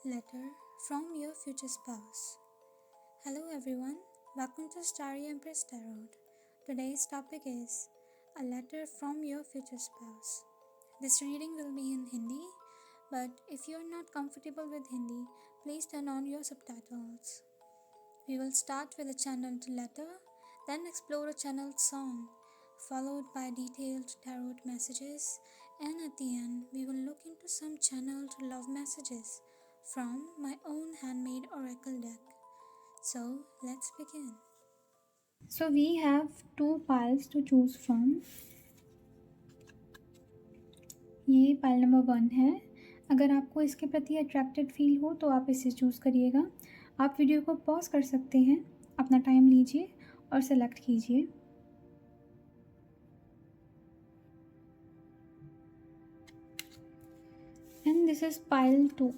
Letter from your future spouse. Hello everyone, welcome to Starry Empress Tarot. Today's topic is a letter from your future spouse. This reading will be in Hindi, but if you are not comfortable with Hindi, please turn on your subtitles. We will start with a channeled letter, then explore a channeled song, followed by detailed tarot messages, and at the end, we will look into some channeled love messages from my own handmade oracle deck. So, let's begin. So, we have two piles to choose from. ये pile number 1 है. अगर आपको इसके प्रति attracted feel हो तो आप इसे चूज़ करिएगा. आप वीडियो को पॉज कर सकते हैं, अपना टाइम लीजिए और सेलेक्ट कीजिए. And this is pile 2.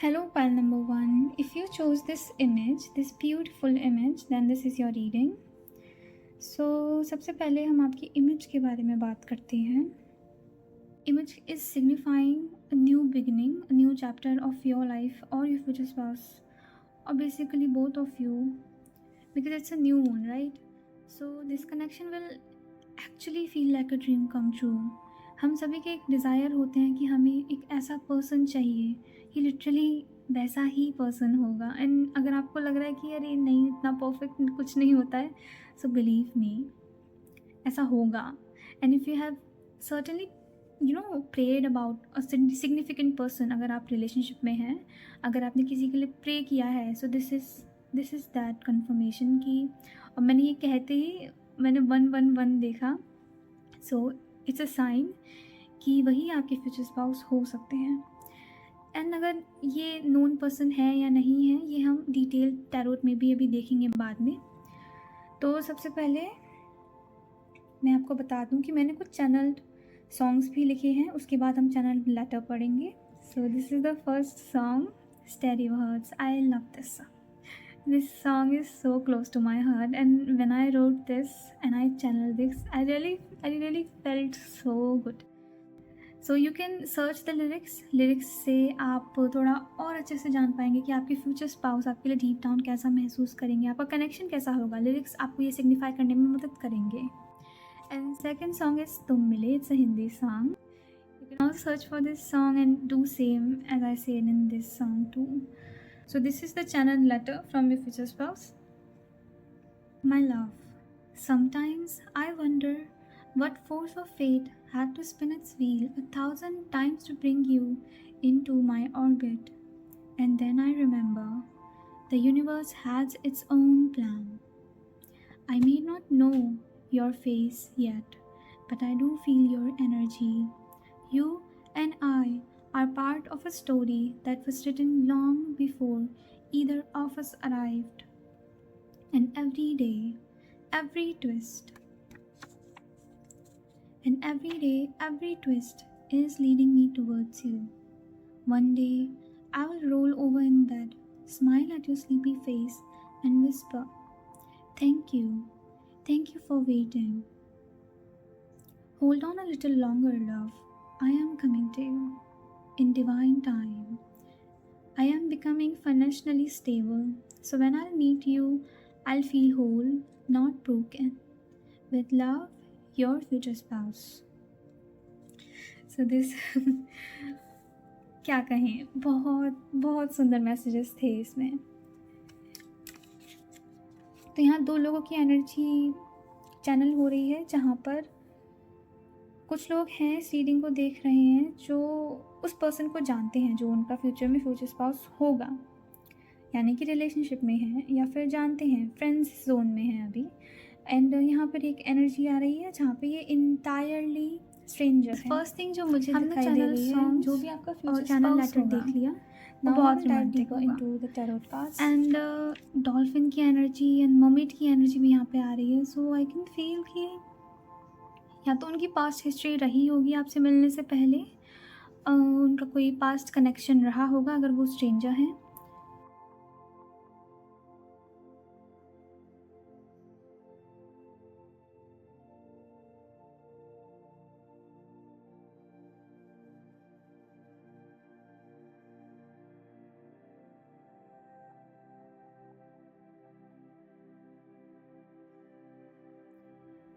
Hello pile number 1. If you chose this image, this beautiful image, then this is your reading. So सबसे पहले हम आपकी इमेज के बारे में बात करते हैं. Image is signifying a new beginning, a new chapter of your life or your future spouse, or basically both of you, because it's a new one, right? So this connection will actually feel like a dream come true. हम सभी के एक desire होते हैं कि हमें एक ऐसा पर्सन चाहिए, ये लिटरली वैसा ही पर्सन होगा. एंड अगर आपको लग रहा है कि अरे नहीं इतना परफेक्ट कुछ नहीं होता है, सो बिलीव मी ऐसा होगा. And if you have certainly prayed about a significant person, अगर आप रिलेशनशिप में हैं, अगर आपने किसी के लिए प्रे किया है, so this is that confirmation की. और मैंने ये कहते ही मैंने 111 देखा. सो इट्स अ साइन कि वही आपके फ्यूचर स्पाउस हो सकते हैं. एंड अगर ये नोन पर्सन है या नहीं है, ये हम डिटेल टैरोट में भी अभी देखेंगे बाद में. तो सबसे पहले मैं आपको बता दूं कि मैंने कुछ चैनल्ड सॉन्ग्स भी लिखे हैं, उसके बाद हम चैनल लेटर पढ़ेंगे. So this is the first song, Stereo Hearts. I love this song. This song is so close to my heart, and when I wrote this and I channeled this, I really felt so good. So you can search the lyrics से आप थोड़ा और अच्छे से जान पाएंगे कि आपके फ्यूचर स्पाउस आपके लिए डीप डाउन कैसा महसूस करेंगे, आपका कनेक्शन कैसा होगा. लिरिक्स आपको ये सिग्निफाई करने में मदद करेंगे. एंड सेकेंड सॉन्ग इज़ तुम मिले. It's a Hindi song. You can also search for this song and do same as I said in this song too. So this is the channel letter from your future spouse. My love, sometimes I wonder what force of fate had to spin its wheel 1,000 times to bring you into my orbit. And then I remember the universe has its own plan. I may not know your face yet, but I do feel your energy. You and I are part of a story that was written long before either of us arrived. And every day, every twist, every twist is leading me towards you. One day, I will roll over in bed, smile at your sleepy face, and whisper, Thank you. Thank you for waiting. Hold on a little longer, love. I am coming to you. In divine time. I am becoming financially stable, so when I meet you, I'll feel whole, not broken. With love, your future spouse. So this क्या कहें, बहुत सुंदर messages थे इसमें. तो यहाँ दो लोगों की एनर्जी चैनल हो रही है, जहाँ पर कुछ लोग हैं इस रीडिंग को देख रहे हैं जो उस पर्सन को जानते हैं जो उनका फ्यूचर में फ्यूचर स्पाउस होगा, यानी कि रिलेशनशिप में है या फिर जानते हैं, फ्रेंड्स जोन में है अभी. एंड यहाँ पर एक एनर्जी आ रही है जहाँ पे ये इंटायरली स्ट्रेंजर है. फर्स्ट थिंग जो मुझे दिखाई दे रही है, जो भी आपका फ्यूचर चैनल लेटर देख लिया, बहुत romantic into the tarot cards. And dolphin की एनर्जी एंड मर्मेड की एनर्जी भी यहाँ पे आ रही है. सो आई कैन फील कि या तो उनकी पास्ट हिस्ट्री रही होगी आपसे मिलने से पहले, उनका कोई पास्ट कनेक्शन रहा होगा अगर वो स्ट्रेंजर हैं.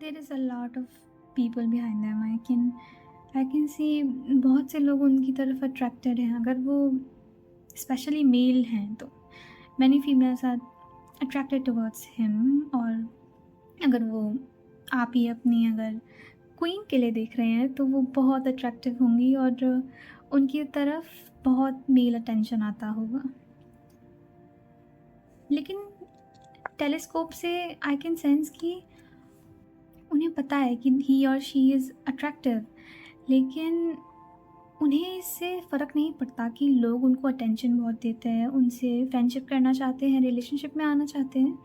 There is a lot of people behind them. I can see बहुत से लोग उनकी तरफ अट्रैक्टेड हैं, अगर वो स्पेशली मेल हैं तो many females are attracted towards him. और अगर वो आप ही अपनी अगर क्वीन के लिए देख रहे हैं तो वो बहुत अट्रैक्टिव होंगी और उनकी तरफ बहुत मेल अटेंशन आता होगा। लेकिन टेलीस्कोप से आई कैन सेंस कि उन्हें पता है कि ही और शी इज़ अट्रैक्टिव, लेकिन उन्हें इससे फ़र्क नहीं पड़ता कि लोग उनको अटेंशन बहुत देते हैं, उनसे फ्रेंडशिप करना चाहते हैं, रिलेशनशिप में आना चाहते हैं,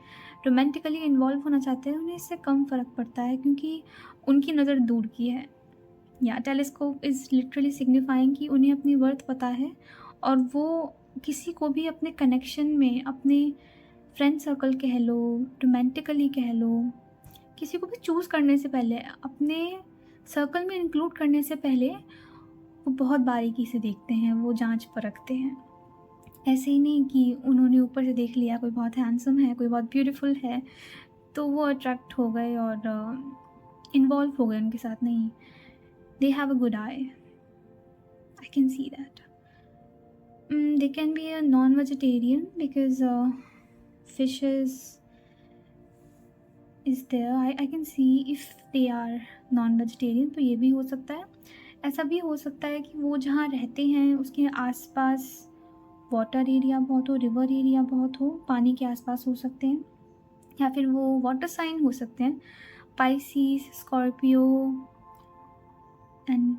रोमांटिकली इन्वॉल्व होना चाहते हैं, उन्हें इससे कम फ़र्क पड़ता है क्योंकि उनकी नज़र दूर की है। या टेलीस्कोप इज़ लिटरली सिग्निफाइंग कि उन्हें अपनी वर्थ पता है और वो किसी को भी अपने कनेक्शन में, अपने फ्रेंड सर्कल कह लो, रोमांटिकली कह लो, किसी को भी चूज़ करने से पहले, अपने सर्कल में इंक्लूड करने से पहले वो बहुत बारीकी से देखते हैं, वो जांच परखते हैं। ऐसे ही नहीं कि उन्होंने ऊपर से देख लिया कोई बहुत हैंडसम है, कोई बहुत ब्यूटीफुल है तो वो अट्रैक्ट हो गए और इन्वॉल्व हो गए उनके साथ। नहीं, they have a good eye, I can see that. They can be a non vegetarian because fishes is there. I can see if they are non vegetarian, तो ये भी हो सकता है। ऐसा भी हो सकता है कि वो जहाँ रहते हैं उसके आसपास वाटर एरिया बहुत हो, रिवर एरिया बहुत हो, पानी के आसपास हो सकते हैं, या फिर वो वाटर साइन हो सकते हैं, पाइसिस, स्कॉर्पियो, एंड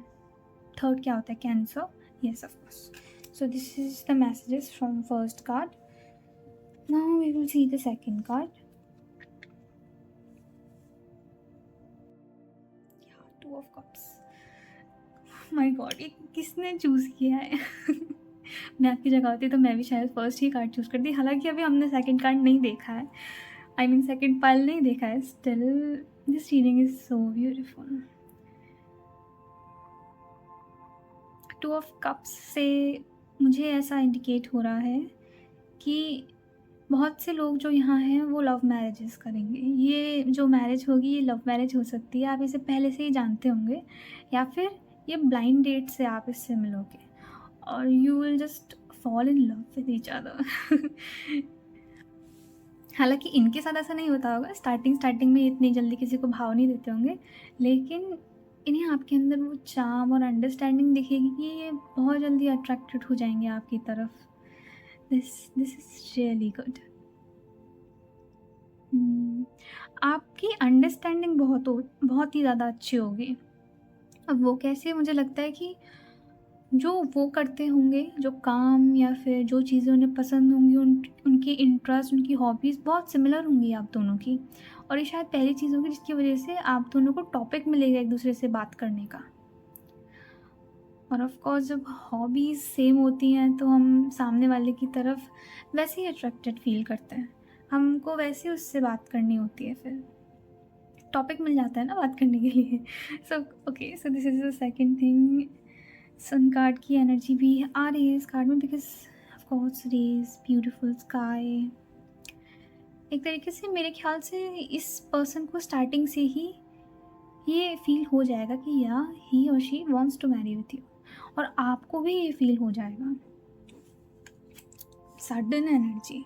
थर्ड क्या होता है, cancer. Yes of course. So this is the messages from first card. Now we will see the second card. Two of cups. My god, ये किसने चूज़ किया है? मैं आपकी जगह होती तो मैं भी शायद फर्स्ट ही कार्ड चूज़ करती। हालांकि अभी हमने सेकंड कार्ड नहीं देखा है, आई मीन सेकंड पाइल नहीं देखा है। Still this reading is so beautiful. To of cups से मुझे ऐसा इंडिकेट हो रहा है कि बहुत से लोग जो यहाँ हैं वो लव मैरिजेस करेंगे। ये जो मैरिज होगी ये लव मैरिज हो सकती है, आप इसे पहले से ही जानते होंगे, या फिर ये ब्लाइंड डेट से आप इससे मिलोगे और you will just fall in love with each other. हालांकि इनके साथ ऐसा नहीं होता होगा, स्टार्टिंग में इतनी जल्दी किसी को भाव नहीं देते होंगे, लेकिन इन्हें आपके अंदर वो चार्म और अंडरस्टैंडिंग दिखेगी कि ये बहुत जल्दी अट्रैक्टेड हो जाएंगे आपकी तरफ। This is really good. आपकी अंडरस्टैंडिंग बहुत ही ज़्यादा अच्छी होगी। अब वो कैसे, मुझे लगता है कि जो वो करते होंगे, जो काम या फिर जो चीज़ें उन्हें पसंद होंगी, उनके इंटरेस्ट, उनकी हॉबीज़ बहुत सिमिलर होंगी आप दोनों की, और ये शायद पहली चीज़ होगी जिसकी वजह से आप दोनों को टॉपिक मिलेगा एक दूसरे से बात करने का। और ऑफ कोर्स जब हॉबीज़ सेम होती हैं तो हम सामने वाले की तरफ वैसे ही अट्रैक्टेड फील करते हैं, हमको वैसे उससे बात करनी होती है, फिर टॉपिक मिल जाता है ना बात करने के लिए। So okay, so this is the second thing. Sun card की एनर्जी भी आ रही है इस कार्ड में, because of course rays, beautiful sky. एक तरीके से मेरे ख्याल से इस पर्सन को स्टार्टिंग से ही ये फील हो जाएगा कि या ही और she wants to marry with you, और आपको भी ये फील हो जाएगा। Sudden energy.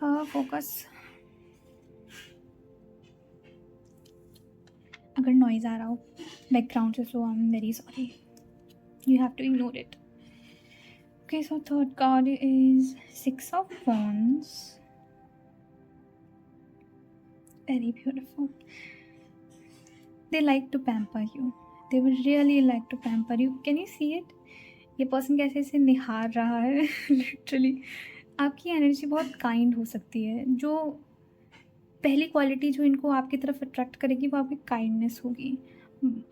फोकस। अगर नॉइज़ आ रहा हो बैकग्राउंड से, so I am very sorry, you have to ignore it. Okay, so third card is Six of Wands. Very beautiful. They like to pamper you. They would really like to pamper you. Can you see it? ये person कैसे इसे निहार रहा है literally. आपकी energy बहुत kind हो सकती है। जो पहली क्वालिटी जो इनको आपकी तरफ अट्रैक्ट करेगी वो आपकी काइंडनेस होगी।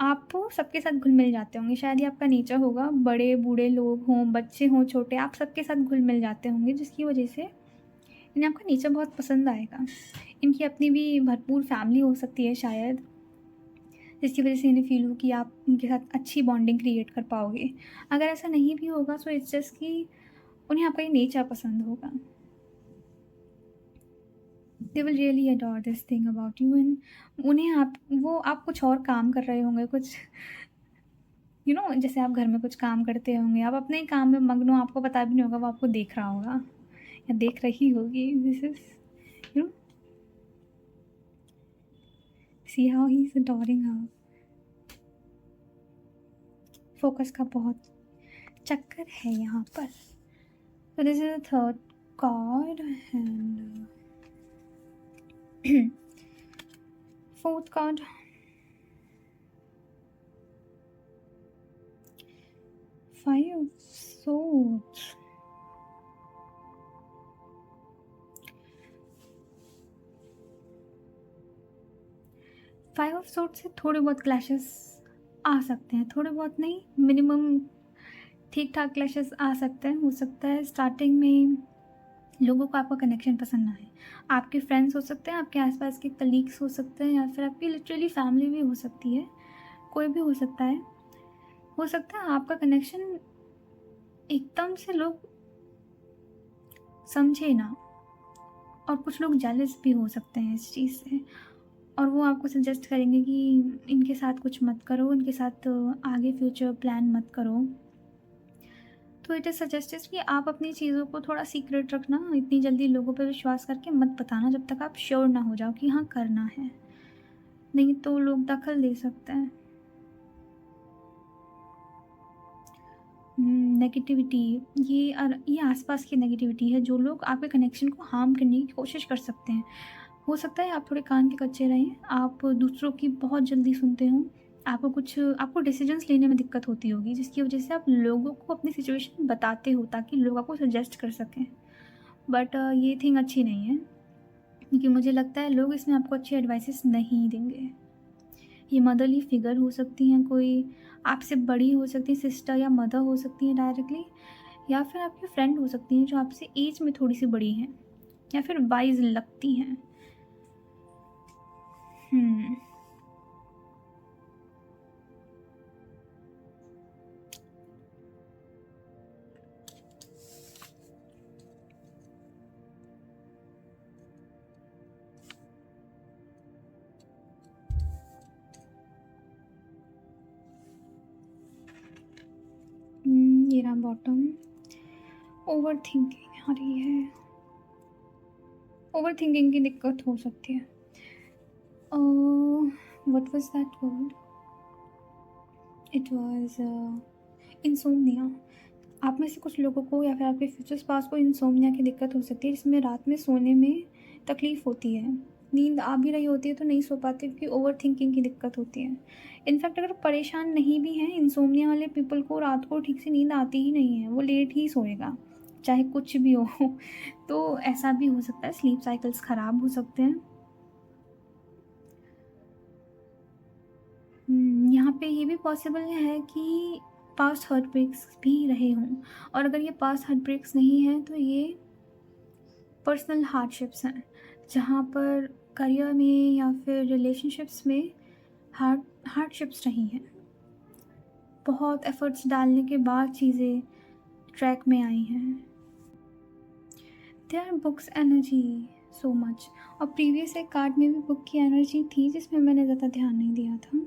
आप सबके साथ घुल मिल जाते होंगे, शायद ये आपका नेचर होगा। बड़े बूढ़े लोग हों, बच्चे हों, छोटे, आप सबके साथ घुल मिल जाते होंगे, जिसकी वजह से इन्हें आपका नेचर बहुत पसंद आएगा। इनकी अपनी भी भरपूर फैमिली हो सकती है शायद, जिसकी वजह से इन्हें फील हो कि आप उनके साथ अच्छी बॉन्डिंग क्रिएट कर पाओगे। अगर ऐसा नहीं भी होगा सो इट्स जस्ट कि उन्हें आपका ये नेचर पसंद होगा। They will really adore this thing about you and उन्हें आप कुछ और काम कर रहे होंगे, कुछ जैसे आप घर में कुछ काम करते होंगे, आप अपने ही काम में मग्न हो, आपको पता भी नहीं होगा, वो आपको देख रहा होगा या देख रही होगी। This is you know see how he is adoring her. Focus का बहुत चक्कर है यहाँ पर। So this is the third card and fourth card. Five of Swords. Five of sword से थोड़े बहुत क्लैशेस आ सकते हैं, थोड़े बहुत नहीं, मिनिमम ठीक ठाक क्लैशेस आ सकते हैं। हो सकता है स्टार्टिंग में लोगों को आपका कनेक्शन पसंद ना आए। आपके फ्रेंड्स हो सकते हैं, आपके आसपास के कलीग्स हो सकते हैं, या फिर आपकी लिटरली फैमिली भी हो सकती है, कोई भी हो सकता है। हो सकता है आपका कनेक्शन एकदम से लोग समझे ना, और कुछ लोग जेलस भी हो सकते हैं इस चीज़ से, और वो आपको सजेस्ट करेंगे कि इनके साथ कुछ मत करो, इनके साथ आगे फ्यूचर प्लान मत करो। तो इट इज़ सजेस्टेड कि आप अपनी चीज़ों को थोड़ा सीक्रेट रखना, इतनी जल्दी लोगों पे विश्वास करके मत बताना जब तक आप श्योर ना हो जाओ कि हाँ करना है, नहीं तो लोग दखल दे सकते हैं। नेगेटिविटी, ये आसपास की नेगेटिविटी है, जो लोग आपके कनेक्शन को हार्म करने की कोशिश कर सकते हैं। हो सकता है आप थोड़े कान के कच्चे रहें, आप दूसरों की बहुत जल्दी सुनते हो, आपको डिसीजंस लेने में दिक्कत होती होगी, जिसकी वजह से आप लोगों को अपनी सिचुएशन बताते हो ताकि लोग आपको सजेस्ट कर सकें। बट ये थिंग अच्छी नहीं है, क्योंकि मुझे लगता है लोग इसमें आपको अच्छी एडवाइसेस नहीं देंगे। ये मदरली फिगर हो सकती हैं, कोई आपसे बड़ी हो सकती है, सिस्टर या मदर हो सकती है डायरेक्टली, या फिर आपकी फ्रेंड हो सकती हैं जो आपसे एज में थोड़ी सी बड़ी हैं या फिर वाइज लगती हैं। ये रहा बॉटम। ओवर थिंकिंग आ रही है, ओवर थिंकिंग की दिक्कत हो सकती है। What was that word? It was insomnia. आप में से कुछ लोगों को या फिर आपके फ्यूचर स्पाउस को इंसोम्निया की दिक्कत हो सकती है, जिसमें रात में सोने में तकलीफ़ होती है। नींद आ भी रही होती है तो नहीं सो पाते, क्योंकि ओवर थिंकिंग की दिक्कत होती है। इनफैक्ट अगर परेशान नहीं भी हैं, इंसोम्निया वाले पीपल को रात को ठीक से नींद आती ही नहीं है, वो लेट ही सोएगा चाहे कुछ भी हो। तो ऐसा भी हो सकता है, स्लीप साइकिल्स ख़राब हो सकते हैं। यहाँ पे ये भी पॉसिबल है कि पास्ट हार्ट ब्रेक्स भी रहे हों, और अगर ये पास्ट हार्ट ब्रेक्स नहीं हैं तो ये पर्सनल हार्डशिप्स हैं, जहाँ पर करियर में या फिर रिलेशनशिप्स में हार्डशिप्स रही हैं। बहुत एफ़र्ट्स डालने के बाद चीज़ें ट्रैक में आई हैं। Their books energy so much, और प्रीवियस एक कार्ड में भी बुक की एनर्जी थी, जिसमें मैंने ज़्यादा ध्यान नहीं दिया था।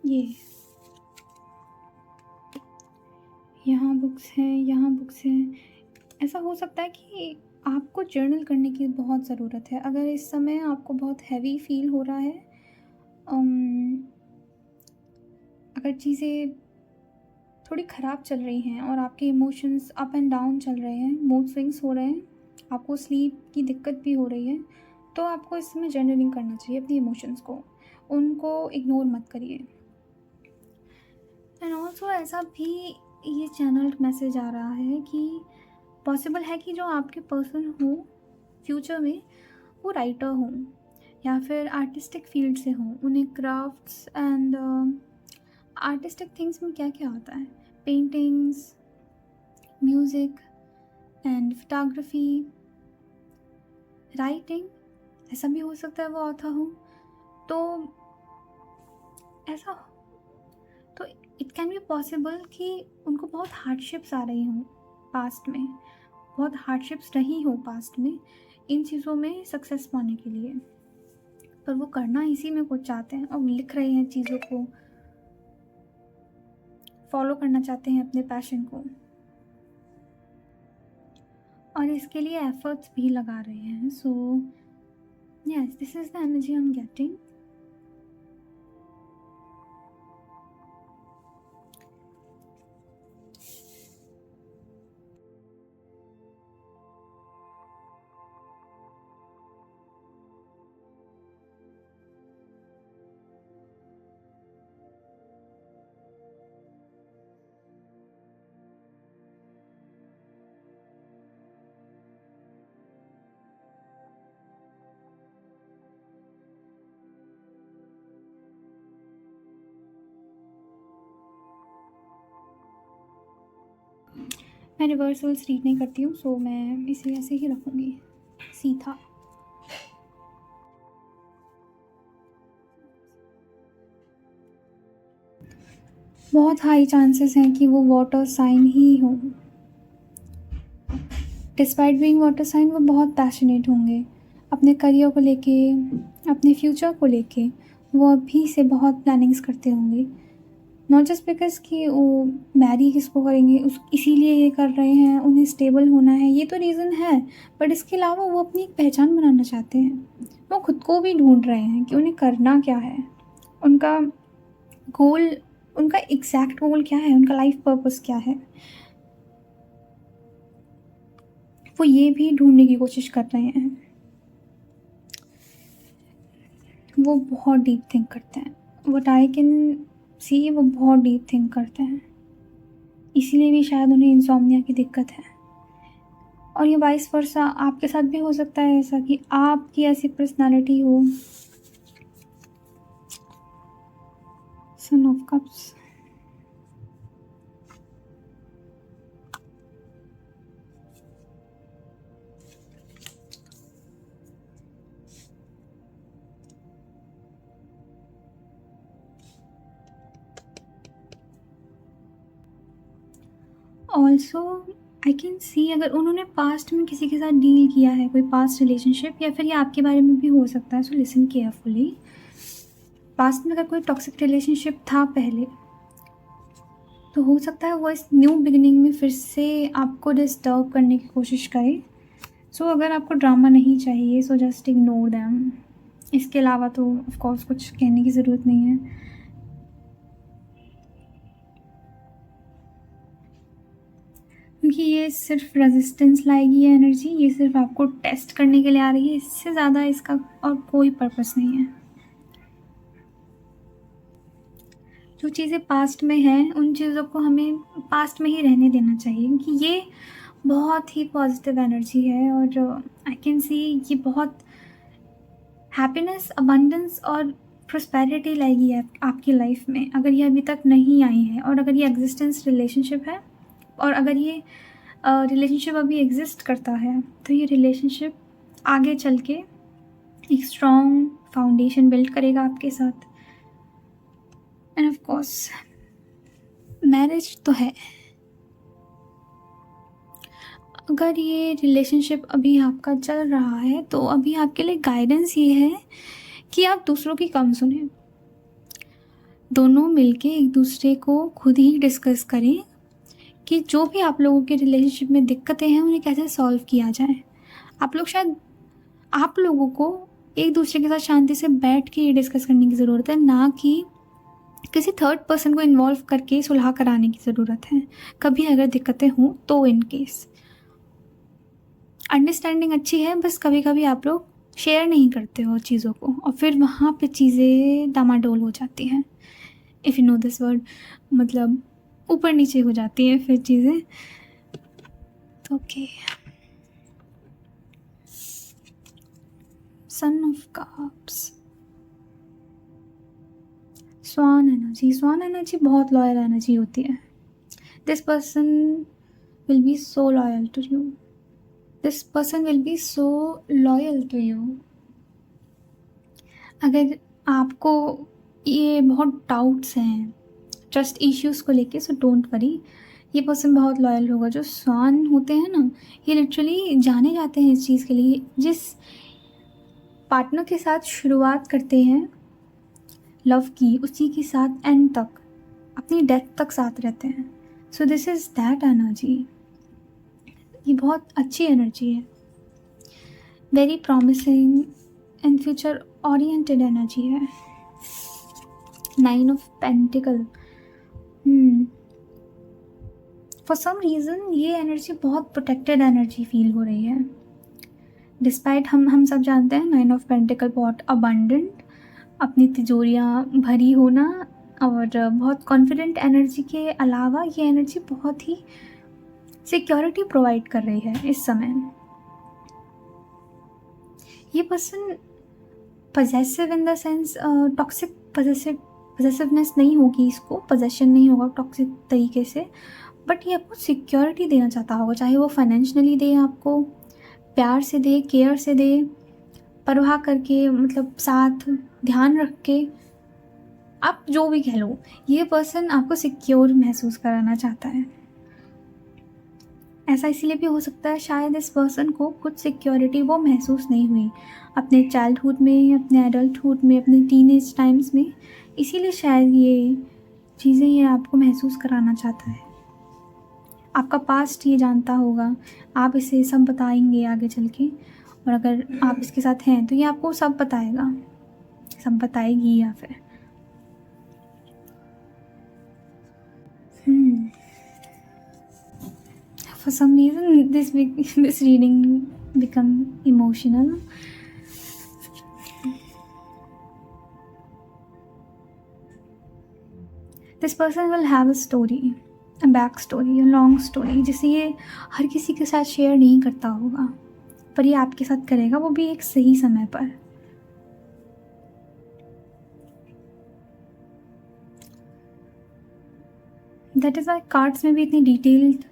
ये यहाँ बुक्स हैं, यहाँ बुक्स हैं। ऐसा हो सकता है कि आपको जर्नल करने की बहुत ज़रूरत है। अगर इस समय आपको बहुत हैवी फील हो रहा है, अगर चीज़ें थोड़ी ख़राब चल रही हैं और आपके इमोशंस अप एंड डाउन चल रहे हैं, मूड स्विंग्स हो रहे हैं, आपको स्लीप की दिक्कत भी हो रही है, तो आपको इस समय जर्नलिंग करना चाहिए अपनी इमोशंस को, उनको इग्नोर मत करिए। एंड ऑल्सो ऐसा भी ये चैनल्ड मैसेज आ रहा है कि पॉसिबल है कि जो आपके पर्सन हो फ्यूचर में, वो राइटर हों या फिर आर्टिस्टिक फील्ड से हों। उन्हें क्राफ्ट्स एंड आर्टिस्टिक थिंग्स में क्या क्या आता है, paintings, music and photography, writing, ऐसा भी हो सकता है वो आता हो। तो ऐसा तो इट कैन बी पॉसिबल कि उनको बहुत हार्डशिप्स आ रही हों पास्ट में, बहुत हार्डशिप्स रही हो पास्ट में, इन चीज़ों में सक्सेस पाने के लिए, पर वो करना इसी में कुछ चाहते हैं और लिख रहे हैं चीज़ों को, फॉलो करना चाहते हैं अपने पैशन को, और इसके लिए एफर्ट्स भी लगा रहे हैं. So yes, this is the energy I am getting. मैं रिवर्सल्स रीड नहीं करती हूँ, सो मैं इसे ऐसे ही रखूँगी सीधा. बहुत हाई चांसेस हैं कि वो वाटर साइन ही हो. डिस्पाइट बीइंग वाटर साइन वो बहुत पैशनेट होंगे अपने करियर को लेके, अपने फ्यूचर को लेके. वो अभी से बहुत प्लानिंग्स करते होंगे, नॉट जस्ट बिकॉज कि वो मैरी किसको करेंगे उस इसीलिए ये कर रहे हैं, उन्हें स्टेबल होना है, ये तो रीज़न है. बट इसके अलावा वो अपनी एक पहचान बनाना चाहते हैं. वो खुद को भी ढूंढ रहे हैं कि उन्हें करना क्या है, उनका गोल, उनका एग्जैक्ट गोल क्या है, उनका लाइफ पर्पस क्या है. वो ये भी ढूंढने की कोशिश कर रहे हैं. वो बहुत डीप थिंक करते हैं. व्हाट आई कैन सी, वो बहुत डीप थिंक करते हैं. इसीलिए भी शायद उन्हें इंसोम्निया की दिक्कत है. और ये वाइस वर्सा आपके साथ भी हो सकता है ऐसा कि आपकी ऐसी पर्सनालिटी हो. सन of cups. Also I can सी अगर उन्होंने पास्ट में किसी के साथ डील किया है, कोई पास्ट रिलेशनशिप, या फिर ये आपके बारे में भी हो सकता है. So listen carefully. पास्ट में अगर कोई टॉक्सिक रिलेशनशिप था पहले, तो हो सकता है वो इस न्यू बिगिनिंग में फिर से आपको डिस्टर्ब करने की कोशिश करे. सो अगर आपको ड्रामा नहीं चाहिए, सो जस्ट इग्नोर दैम. इसके अलावा तो ऑफ कोर्स कुछ कहने की ज़रूरत नहीं है. क्योंकि ये सिर्फ रेजिस्टेंस लाएगी ये एनर्जी, ये सिर्फ आपको टेस्ट करने के लिए आ रही है. इससे ज़्यादा इसका और कोई पर्पस नहीं है. जो चीज़ें पास्ट में हैं उन चीज़ों को हमें पास्ट में ही रहने देना चाहिए, क्योंकि ये बहुत ही पॉजिटिव एनर्जी है. और आई कैन सी ये बहुत हैप्पीनेस, अबंडेंस और प्रॉस्पेरिटी लाएगी आपकी लाइफ में, अगर ये अभी तक नहीं आई है. और अगर ये एग्जिस्टेंस रिलेशनशिप है, और अगर ये रिलेशनशिप अभी एग्जिस्ट करता है, तो ये रिलेशनशिप आगे चल के एक स्ट्रॉन्ग फाउंडेशन बिल्ड करेगा आपके साथ. एंड ऑफ कोर्स मैरिज तो है. अगर ये रिलेशनशिप अभी आपका चल रहा है, तो अभी आपके लिए गाइडेंस ये है कि आप दूसरों की कम सुने. दोनों मिलके एक दूसरे को खुद ही डिस्कस करें कि जो भी आप लोगों के रिलेशनशिप में दिक्कतें हैं उन्हें कैसे सॉल्व किया जाए. आप लोगों को एक दूसरे के साथ शांति से बैठ के ये डिस्कस करने की ज़रूरत है, ना कि किसी थर्ड पर्सन को इन्वॉल्व करके सुलह कराने की ज़रूरत है. कभी अगर दिक्कतें हों तो इन केस अंडरस्टैंडिंग अच्छी है, बस कभी कभी आप लोग शेयर नहीं करते हो चीज़ों को, और फिर वहाँ पे चीज़ें डामाडोल हो जाती हैं. If you know this word, मतलब ऊपर नीचे हो जाती हैं फिर चीज़ें. तो okay. Sun of cups. Swan energy बहुत लॉयल एनर्जी होती है. This person will be so loyal to you. This person will be so loyal to you. अगर आपको ये बहुत डाउट्स हैं ट्रस्ट इश्यूज़ को लेके, सो डोंट वरी. ये पर्सन बहुत लॉयल होगा। जो स्वान होते हैं ना, ये लिटरली जाने जाते हैं इस चीज़ के लिए। जिस पार्टनर के साथ शुरुआत करते हैं लव की, उसी के साथ एंड तक, अपनी डेथ तक साथ रहते हैं। So this is that energy. ये बहुत अच्छी एनर्जी है, very promising and future oriented energy है। 9 of pentacle. For some reason ये एनर्जी बहुत प्रोटेक्टेड एनर्जी फील हो रही है। डिस्पाइट हम सब जानते हैं 9 ऑफ पेंटिकल बहुत अबंडेंट, अपनी तिजोरियाँ भरी होना और बहुत कॉन्फिडेंट एनर्जी के अलावा ये एनर्जी बहुत ही सिक्योरिटी प्रोवाइड कर रही है इस समय। ये person possessive in the sense toxic possessiveness नहीं होगी, इसको पोजेशन नहीं होगा टॉक्सिक तरीके से, बट ये आपको सिक्योरिटी देना चाहता होगा। चाहे वो फाइनेंशियली दे, आपको प्यार से दे, केयर से दे, परवाह करके, मतलब साथ ध्यान रख के, आप जो भी कह लो, ये पर्सन आपको सिक्योर महसूस कराना चाहता है। ऐसा इसीलिए भी हो सकता है शायद इस पर्सन को कुछ सिक्योरिटी वो महसूस नहीं हुई अपने चाइल्डहुड में, अपने एडल्टहुड में, अपने टीनेज टाइम्स में, इसीलिए शायद ये चीज़ें ये आपको महसूस कराना चाहता है। आपका पास्ट ये जानता होगा, आप इसे सब बताएंगे आगे चल के, और अगर आप इसके साथ हैं तो ये आपको सब बताएगा, सब बताएगी या फिर for some reason this reading become emotional. This person will have a story, a back story, a long story, जिसे ये हर किसी के साथ शेयर नहीं करता होगा, पर ये आपके साथ करेगा, वो भी एक सही समय पर। दैट इज़ वाई कार्ड्स में भी इतनी डिटेल्ड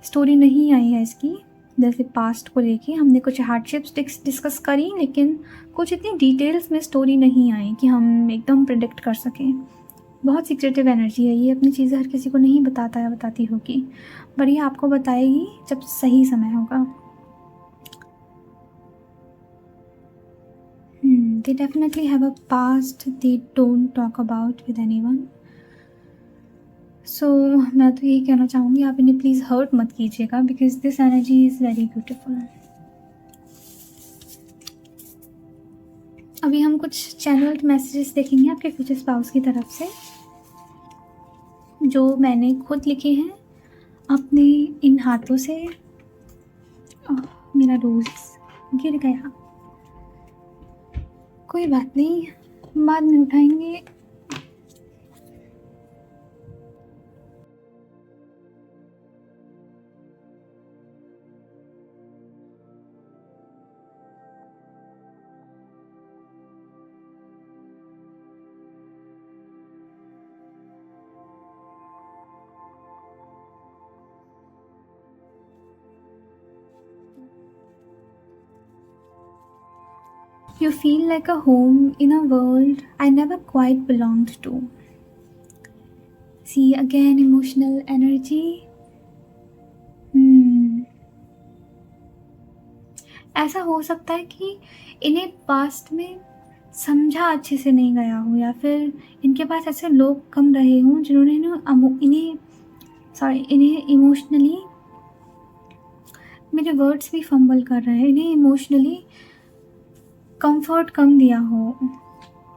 स्टोरी नहीं आई है इसकी। जैसे पास्ट को लेके हमने कुछ हार्डशिप्स डिस्कस करी, लेकिन कुछ इतनी डिटेल्स में स्टोरी नहीं आई कि हम एकदम प्रिडिक्ट कर सकें। बहुत सीक्रेटिव एनर्जी है ये, अपनी चीज़ें हर किसी को नहीं बताता या बताती होगी, पर ये आपको बताएगी जब सही समय होगा। They definitely have a past they don't talk about with anyone. So मैं तो यही कहना चाहूँगी, आप इन्हें प्लीज़ हर्ट मत कीजिएगा, because this energy is very beautiful. अभी हम कुछ चैनल्ड मैसेजेस देखेंगे आपके फ्यूचर स्पाउस की तरफ से, जो मैंने खुद लिखे हैं अपने इन हाथों से। मेरा रोज़ गिर गया, कोई बात नहीं, बाद में उठाएंगे। You feel like a home in a world I never quite belonged to. See again emotional energy. ऐसा हो सकता है कि इन्हें पास्ट में समझा अच्छे से नहीं गया हो, या फिर इनके पास ऐसे लोग कम रहे हों जिन्होंने इन्हें इमोशनली, मेरे वर्ड्स भी फंबल कर रहे हैं, इन्हें इमोशनली कंफर्ट कम दिया हो।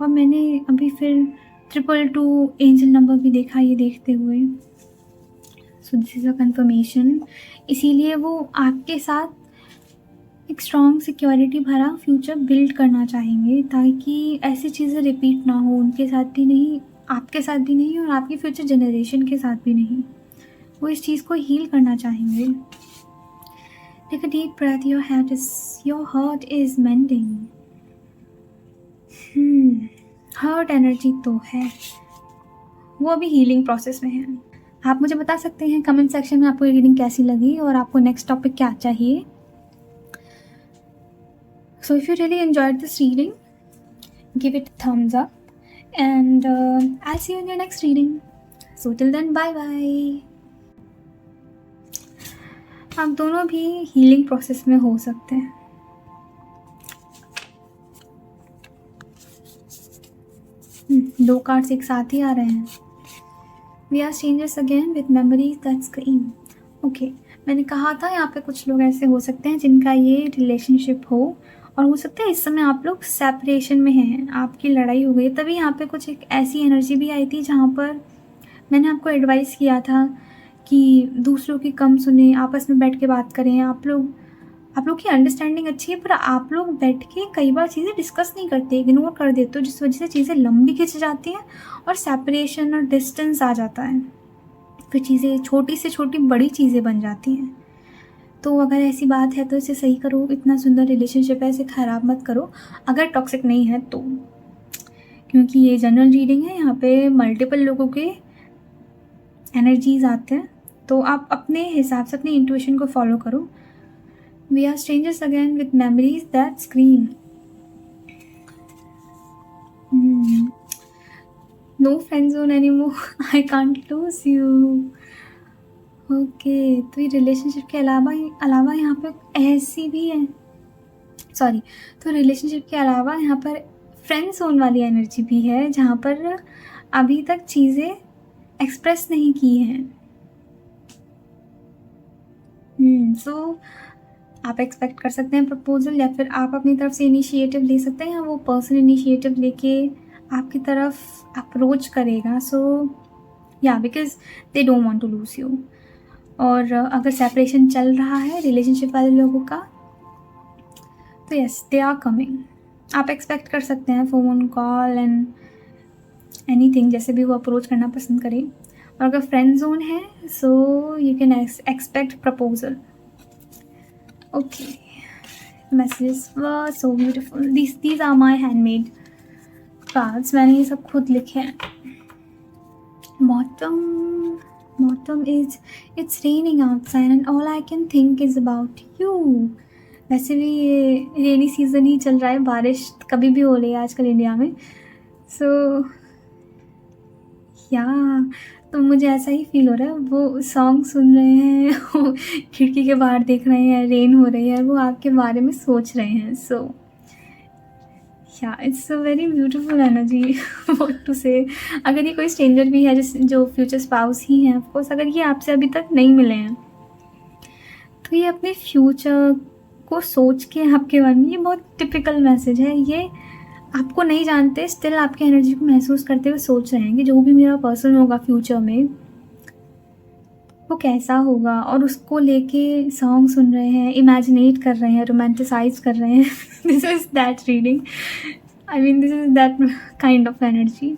और मैंने अभी फिर 222 एंजल नंबर भी देखा ये देखते हुए। सो दिस इज़ अ कंफर्मेशन। इसीलिए वो आपके साथ एक स्ट्रॉन्ग सिक्योरिटी भरा फ्यूचर बिल्ड करना चाहेंगे, ताकि ऐसी चीज़ें रिपीट ना हो उनके साथ भी नहीं, आपके साथ भी नहीं, और आपकी फ्यूचर जनरेशन के साथ भी नहीं। वो इस चीज़ को हील करना चाहेंगे। Take a deep breath. Your heart is mending. Hurt energy तो है, वो अभी हीलिंग प्रोसेस में है। आप मुझे बता सकते हैं कमेंट सेक्शन में आपको ये रीडिंग कैसी लगी और आपको नेक्स्ट टॉपिक क्या चाहिए। So if you really enjoyed this reading, give it thumbs up and I'll see you in your next reading. So till then, bye bye. आप दोनों भी हीलिंग प्रोसेस में हो सकते हैं। दो कार्ड्स एक साथ ही आ रहे हैं। We are strangers again with memories that scream. Okay, मैंने कहा था यहाँ पे कुछ लोग ऐसे हो सकते हैं जिनका ये रिलेशनशिप हो, और हो सकता है इस समय आप लोग सेपरेशन में हैं, आपकी लड़ाई हो गई। तभी यहाँ पे कुछ एक ऐसी एनर्जी भी आई थी जहाँ पर मैंने आपको एडवाइस किया था कि दूसरों की कम सुने, आपस में बैठ के बात करें। आप लोग की अंडरस्टैंडिंग अच्छी है, पर आप लोग बैठ के कई बार चीज़ें डिस्कस नहीं करते, इग्नोर कर देते हो, जिस वजह से चीज़ें लंबी खिंच जाती हैं और सेपरेशन और डिस्टेंस आ जाता है। फिर चीज़ें छोटी से छोटी बड़ी चीज़ें बन जाती हैं। तो अगर ऐसी बात है तो इसे सही करो। इतना सुंदर रिलेशनशिप है, इसे ख़राब मत करो अगर टॉक्सिक नहीं है तो, क्योंकि ये जनरल रीडिंग है, यहाँ पे मल्टीपल लोगों के एनर्जीज आते हैं। तो आप अपने हिसाब से अपनी इंट्यूशन को फॉलो करो। We are strangers again with memories that scream. No friend zone anymore, I can't lose you. Okay, तो ये रिलेशनशिप के अलावा यहाँ पे ऐसी भी है, सॉरी, तो रिलेशनशिप के अलावा यहाँ पर फ्रेंड जोन वाली एनर्जी भी है, जहाँ पर अभी तक चीज़ें एक्सप्रेस नहीं की हैं। सो आप एक्सपेक्ट कर सकते हैं प्रपोजल, या फिर आप अपनी तरफ से इनिशिएटिव ले सकते हैं, या वो पर्सन इनिशिएटिव लेके आपकी तरफ अप्रोच करेगा। So yeah because they don't want to lose you. और अगर सेपरेशन चल रहा है रिलेशनशिप वाले लोगों का, तो यस, दे आर कमिंग। आप एक्सपेक्ट कर सकते हैं फ़ोन कॉल एंड एनीथिंग, जैसे भी वो अप्रोच करना पसंद करें। और अगर फ्रेंड जोन है, so you can expect proposal. Okay, messages were so beautiful. These are my handmade cards. मैंने ये सब खुद लिखे हैं। Bottom is it's raining outside and all I can think is about you. वैसे भी ये रेनी सीज़न ही चल रहा है, बारिश कभी भी हो रही है आजकल इंडिया में। सो या तो मुझे ऐसा ही फील हो रहा है, वो सॉन्ग सुन रहे हैं, खिड़की के बाहर देख रहे हैं, रेन हो रही है, वो आपके बारे में सोच रहे हैं। So yeah it's a very beautiful energy, what to say. अगर ये कोई स्ट्रेंजर भी है जो फ्यूचर स्पाउस ही है, ऑफकोर्स, अगर ये आपसे अभी तक नहीं मिले हैं, तो ये अपने फ्यूचर को सोच के आपके बारे में, ये बहुत टिपिकल मैसेज है। ये आपको नहीं जानते, स्टिल आपकी एनर्जी को महसूस करते हुए सोच रहे हैं कि जो भी मेरा पर्सन होगा फ्यूचर में, वो कैसा होगा, और उसको लेके सॉन्ग सुन रहे हैं, इमेजिनेट कर रहे हैं, रोमांटिसाइज कर रहे हैं। This is that reading, I mean this is that kind of energy.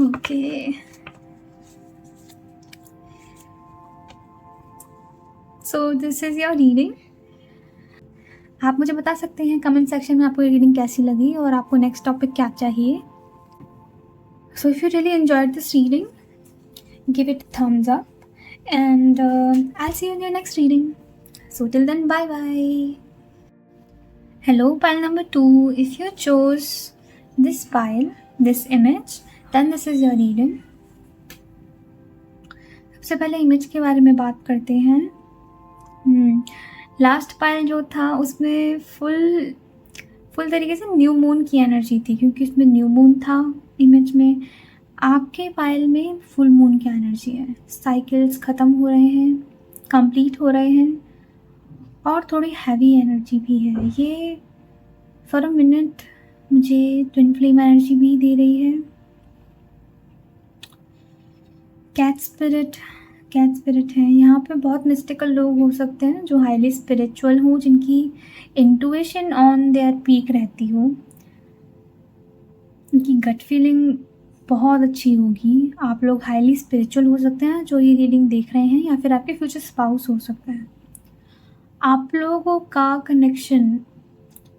Okay, so this is your reading. आप मुझे बता सकते हैं कमेंट सेक्शन में आपको ये रीडिंग कैसी लगी और आपको नेक्स्ट टॉपिक क्या चाहिए। So if you really enjoyed this reading, give it a thumbs up, and I'll see you in your next reading. So till then, bye bye. Hello, pile number 2. If you chose this pile, this image, then this is your reading. सबसे पहले image के बारे में बात करते हैं। Last pile जो था उसमें फुल तरीके से न्यू मून की एनर्जी थी, क्योंकि उसमें न्यू मून था इमेज में। आपके पाइल में फुल मून की एनर्जी है, साइकिल्स ख़त्म हो रहे हैं, कंप्लीट हो रहे हैं, और थोड़ी हैवी एनर्जी भी है। ये फॉर अ मिनट मुझे ट्विन फ्लेम एनर्जी भी दे रही है। कैट स्पिरिट है यहाँ पे। बहुत मिस्टिकल लोग हो सकते हैं जो हाईली स्पिरिचुअल हो, जिनकी इंट्यूशन ऑन देयर पीक रहती हो, उनकी गट फीलिंग बहुत अच्छी होगी। आप लोग हाईली स्पिरिचुअल हो सकते हैं जो ये रीडिंग देख रहे हैं, या फिर आपके फ्यूचर स्पाउस हो सकता है। आप लोगों का कनेक्शन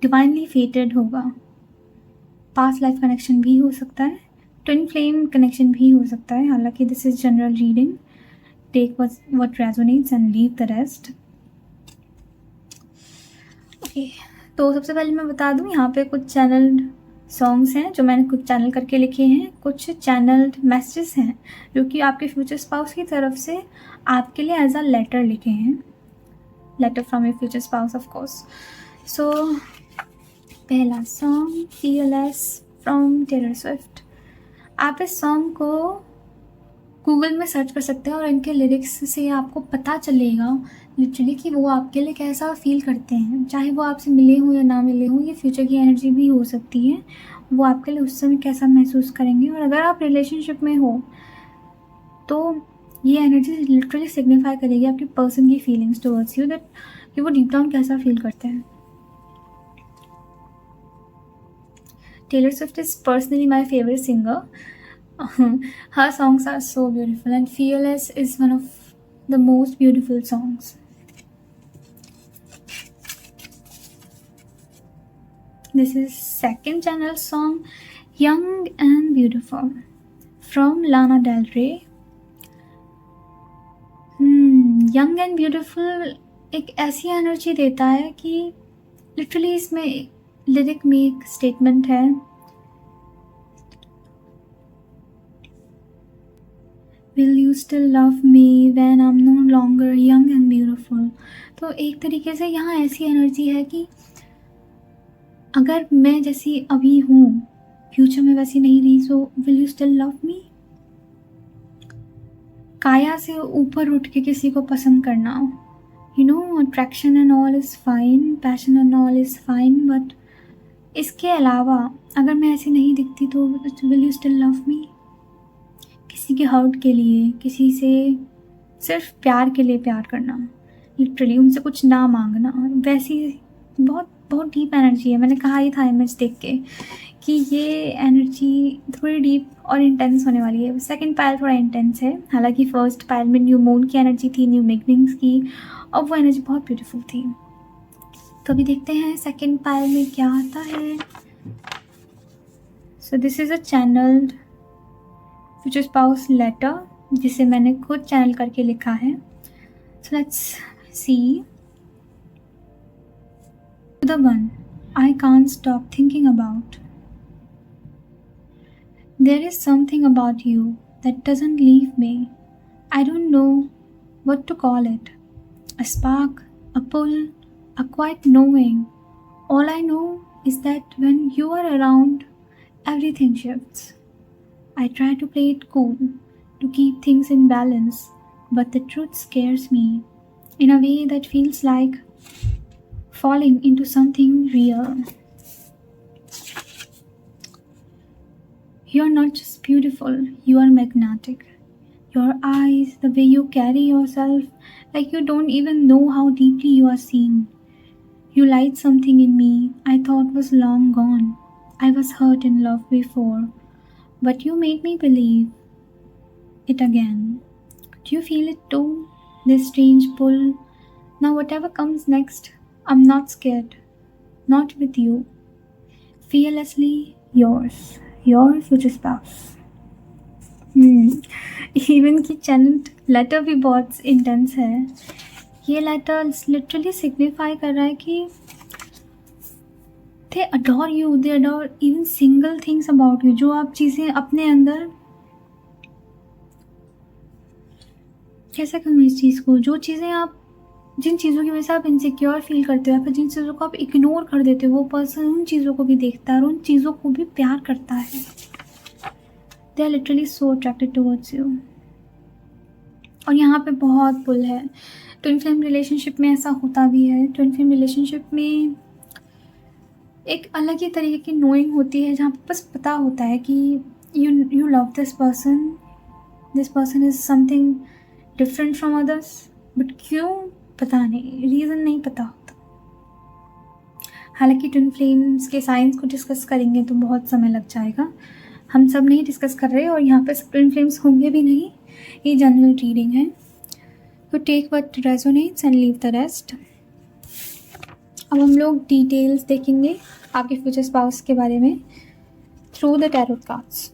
डिवाइनली फेटेड होगा। पास्ट लाइफ कनेक्शन भी हो सकता है, ट्विन फ्लेम कनेक्शन भी हो सकता है। हालांकि this is general reading, take what resonates and leave the rest. Okay, तो सबसे पहले मैं बता दूं, यहाँ पे कुछ चैनल सॉन्ग्स हैं जो मैंने कुछ चैनल करके लिखे हैं, कुछ चैनल्ड मैसेजेस हैं जो कि आपके फ्यूचर स्पाउस की तरफ से आपके लिए एज अ लेटर लिखे हैं, letter from your future spouse of course. So पहला song fearless from Taylor Swift. आप इस सॉन्ग को गूगल में सर्च कर सकते हैं और इनके लिरिक्स से आपको पता चलेगा लिटरली कि वो आपके लिए कैसा फील करते हैं, चाहे वो आपसे मिले हों या ना मिले हों, ये फ्यूचर की एनर्जी भी हो सकती है। वो आपके लिए उस समय कैसा महसूस करेंगे, और अगर आप रिलेशनशिप में हो तो ये एनर्जी लिटरली सिग्निफाई करेगी आपके पर्सन की फीलिंग्स टुवर्ड्स यू, दैट कि वो डीप डाउन कैसा फील करते हैं। Taylor Swift is personally my favourite singer. Her songs are so beautiful, and Fearless is one of the most beautiful songs. This is second channel song, Young and Beautiful, from Lana Del Rey. Young and Beautiful एक ऐसी energy देता है कि literally इसमें lyric में एक statement है, Will you still love me when I'm no longer young and beautiful? तो एक तरीके से यहाँ ऐसी एनर्जी है कि अगर मैं जैसी अभी हूँ फ्यूचर में वैसी नहीं रही, so will you still love me? काया से ऊपर उठ के किसी को पसंद करना, you know, attraction and all is fine, passion and all is fine, but इसके अलावा अगर मैं ऐसी नहीं दिखती तो will you still love me? किसी के हर्ट के लिए, किसी से सिर्फ प्यार के लिए प्यार करना, लिटरली उनसे कुछ ना मांगना, वैसी बहुत बहुत डीप एनर्जी है। मैंने कहा ही था इमेज देख के कि ये एनर्जी थोड़ी डीप और इंटेंस होने वाली है। सेकंड पायल थोड़ा इंटेंस है, हालांकि फर्स्ट पायल में न्यू मून की एनर्जी थी, न्यू बिगनिंग्स की, और वो एनर्जी बहुत ब्यूटीफुल थी। तो अभी देखते हैं सेकंड पायल में क्या आता है। So this is a channelled future spouse letter जिसे मैंने खुद चैनल करके लिखा है। So let's see. The one I can't stop thinking about, there is something about you that doesn't leave me, I don't know what to call it, a spark, a pull, a quiet knowing. All I know is that when you are around, everything shifts. I try to play it cool, to keep things in balance, but the truth scares me in a way that feels like falling into something real. You are not just beautiful, you are magnetic. Your eyes, the way you carry yourself, like you don't even know how deeply you are seen. You light something in me I thought was long gone. I was hurt in love before, but you made me believe it again. Do you feel it too? This strange pull? Now whatever comes next, I'm not scared. Not with you. Fearlessly yours. Your future spouse. Even की channel letter भी बहुत intense है। ये letter literally signify कर रहा है कि they adore you, they adore even single things about you, जो आप चीज़ें अपने अंदर, कैसे कहूँ इस चीज़ को, जो चीज़ें आप, जिन चीज़ों की वजह से आप इनसिक्योर फील करते हो या फिर जिन चीज़ों को आप इग्नोर कर देते हो, वो पर्सन उन चीज़ों को भी देखता है और उन चीज़ों को भी प्यार करता है। They are literally so attracted towards you. और यहाँ पे बहुत पुल है। ट्विन फ्लेम रिलेशनशिप में ऐसा होता भी है। ट्विन फ्लेम रिलेशनशिप में एक अलग ही तरीके की नोइंग होती है, जहाँ पे बस पता होता है कि you love this person is something different from others, but क्यों पता नहीं, रीज़न नहीं पता होता। हालांकि ट्विन फ्लेम्स के साइंस को डिस्कस करेंगे तो बहुत समय लग जाएगा, हम सब नहीं डिस्कस कर रहे और यहाँ पे सब ट्विन फ्लेम्स होंगे भी नहीं, ये जनरल रीडिंग है। तो take what resonates and leave the rest. अब हम लोग डिटेल्स देखेंगे आपके फ्यूचर स्पाउस के बारे में through the tarot cards.